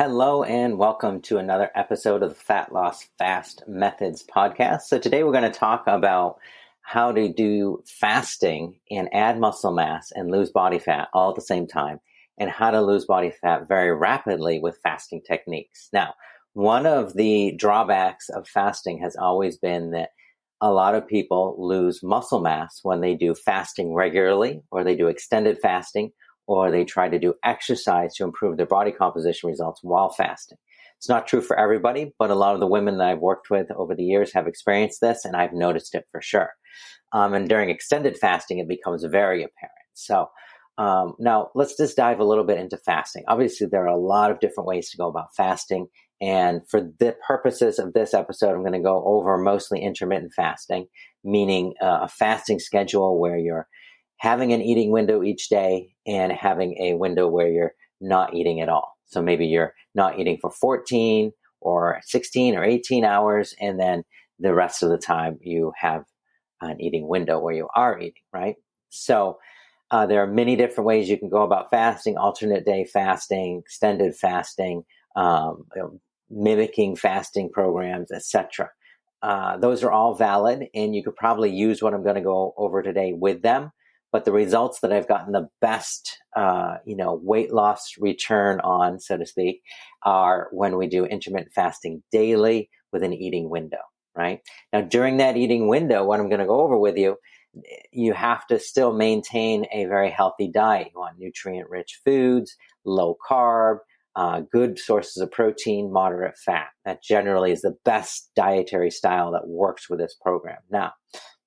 Hello and welcome to another episode of the Fat Loss Fast Methods podcast. So today we're going to talk about how to do fasting and add muscle mass and lose body fat all at the same time, and how to lose body fat very rapidly with fasting techniques. Now, one of the drawbacks of fasting has always been that a lot of people lose muscle mass when they do fasting regularly, or they do extended fasting, or they try to do exercise to improve their body composition results while fasting. It's not true for everybody, but a lot of the women that I've worked with over the years have experienced this, and I've noticed it for sure. And during extended fasting, it becomes very apparent. So now let's just dive a little bit into fasting. Obviously, there are a lot of different ways to go about fasting. And for the purposes of this episode, I'm going to go over mostly intermittent fasting, meaning a fasting schedule where you're having an eating window each day and having a window where you're not eating at all. So maybe you're not eating for 14 or 16 or 18 hours, and then the rest of the time you have an eating window where you are eating, right? So there are many different ways you can go about fasting: alternate day fasting, extended fasting, mimicking fasting programs, etc. Those are all valid, and you could probably use what I'm going to go over today with them. But the results that I've gotten the best, weight loss return on, so to speak, are when we do intermittent fasting daily with an eating window, right? Now, during that eating window, what I'm going to go over with you, you have to still maintain a very healthy diet. You want nutrient-rich foods, low carb, good sources of protein, moderate fat. That generally is the best dietary style that works with this program. Now,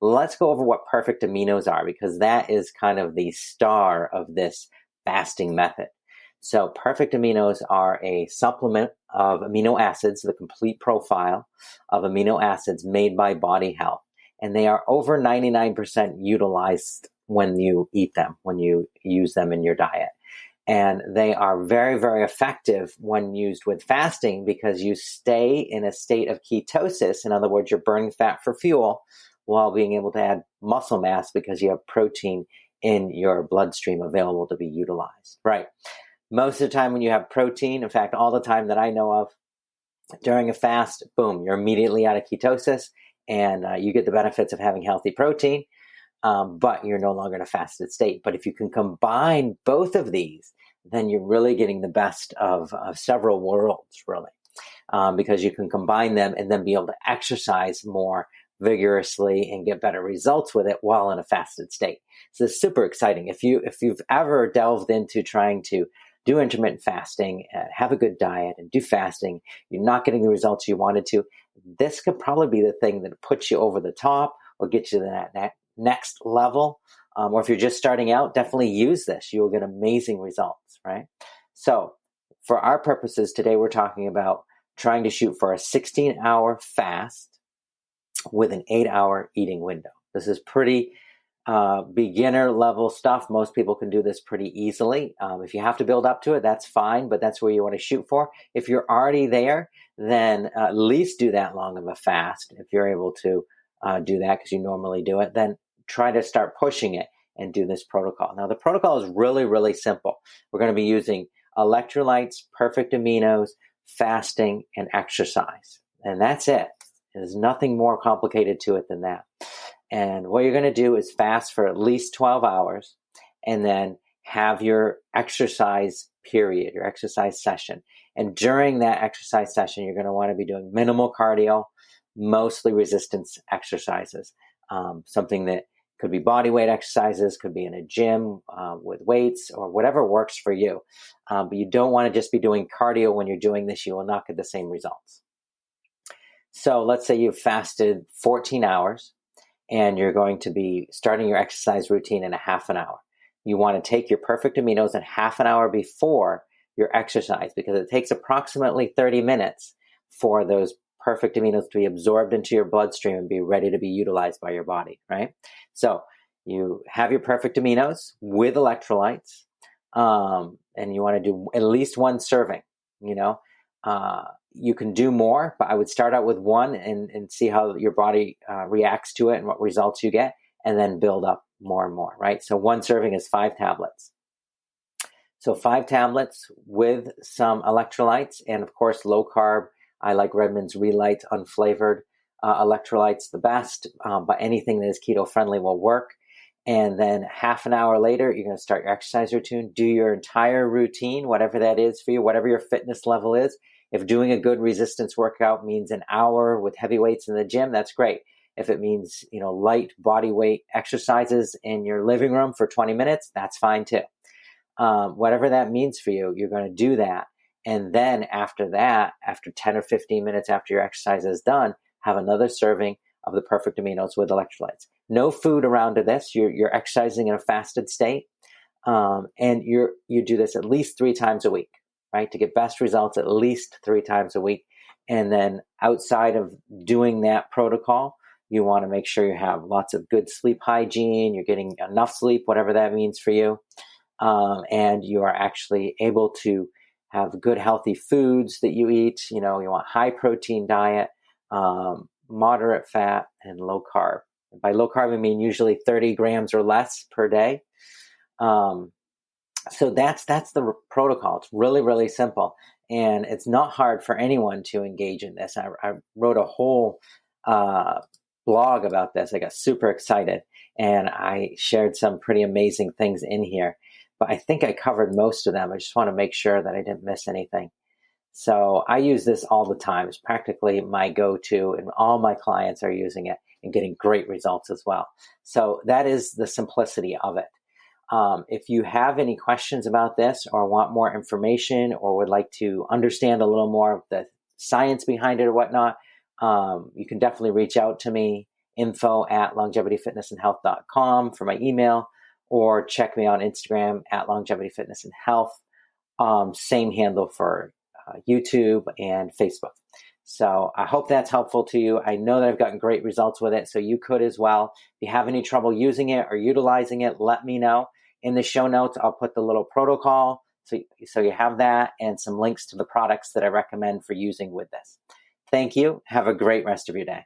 let's go over what PerfectAminos are, because that is kind of the star of this fasting method. So PerfectAminos are a supplement of amino acids, the complete profile of amino acids made by Body Health. And they are over 99% utilized when you eat them, when you use them in your diet. And they are very, very effective when used with fasting, because you stay in a state of ketosis. In other words, you're burning fat for fuel while being able to add muscle mass because you have protein in your bloodstream available to be utilized, right? Most of the time when you have protein, in fact, all the time that I know of, during a fast, boom, you're immediately out of ketosis, and you get the benefits of having healthy protein, but you're no longer in a fasted state. But if you can combine both of these, then you're really getting the best of several worlds, really, because you can combine them and then be able to exercise more vigorously and get better results with it while in a fasted state. So it's super exciting. If you've ever delved into trying to do intermittent fasting, have a good diet, and do fasting, you're not getting the results you wanted to, this could probably be the thing that puts you over the top or get you to that next level. Or if you're just starting out, definitely use this. You will get amazing results, right? So for our purposes today, we're talking about trying to shoot for a 16-hour fast with an 8-hour eating window. This is pretty beginner level stuff. Most people can do this pretty easily. If you have to build up to it, that's fine, but that's where you want to shoot for. If you're already there, then at least do that long of a fast. If you're able to do that because you normally do it, then try to start pushing it and do this protocol. Now, the protocol is really, really simple. We're going to be using electrolytes, PerfectAminos, fasting, and exercise. And that's it. There's nothing more complicated to it than that. And what you're going to do is fast for at least 12 hours and then have your exercise period, your exercise session. And during that exercise session, you're going to want to be doing minimal cardio, mostly resistance exercises, something that could be body weight exercises, could be in a gym with weights, or whatever works for you. But you don't want to just be doing cardio when you're doing this. You will not get the same results. So let's say you've fasted 14 hours and you're going to be starting your exercise routine in a half an hour. You want to take your PerfectAminos at half an hour before your exercise, because it takes approximately 30 minutes for those PerfectAminos to be absorbed into your bloodstream and be ready to be utilized by your body, right? So you have your PerfectAminos with electrolytes, and you want to do at least one serving, You can do more, but I would start out with one and see how your body reacts to it and what results you get, and then build up more and more, right? So one serving is 5 tablets. So 5 tablets with some electrolytes, and of course, low carb. I like Redmond's Relight unflavored electrolytes the best, but anything that is keto friendly will work. And then half an hour later, you're going to start your exercise routine, do your entire routine, whatever that is for you, whatever your fitness level is. If doing a good resistance workout means an hour with heavy weights in the gym, that's great. If it means, light body weight exercises in your living room for 20 minutes, that's fine too. Whatever that means for you, you're going to do that. And then after that, after 10 or 15 minutes after your exercise is done, have another serving of the PerfectAminos with electrolytes. No food around to this. You're exercising in a fasted state. And you do this at least 3 times a week, right? To get best results, at least 3 times a week. And then outside of doing that protocol, you want to make sure you have lots of good sleep hygiene. You're getting enough sleep, whatever that means for you. And you are actually able to have good, healthy foods that you eat. You want high protein diet, moderate fat, and low carb. By low carb, I mean usually 30 grams or less per day. So that's the protocol. It's really, really simple. And it's not hard for anyone to engage in this. I wrote a whole blog about this. I got super excited, and I shared some pretty amazing things in here. But I think I covered most of them. I just want to make sure that I didn't miss anything. So I use this all the time. It's practically my go-to, and all my clients are using it and getting great results as well. So that is the simplicity of it. If you have any questions about this or want more information or would like to understand a little more of the science behind it or whatnot, you can definitely reach out to me, info@longevityfitnessandhealth.com for my email, or check me on Instagram @longevityfitnessandhealth. Same handle for YouTube and Facebook. So I hope that's helpful to you. I know that I've gotten great results with it, so you could as well. If you have any trouble using it or utilizing it, let me know. In the show notes, I'll put the little protocol so you have that, and some links to the products that I recommend for using with this. Thank you. Have a great rest of your day.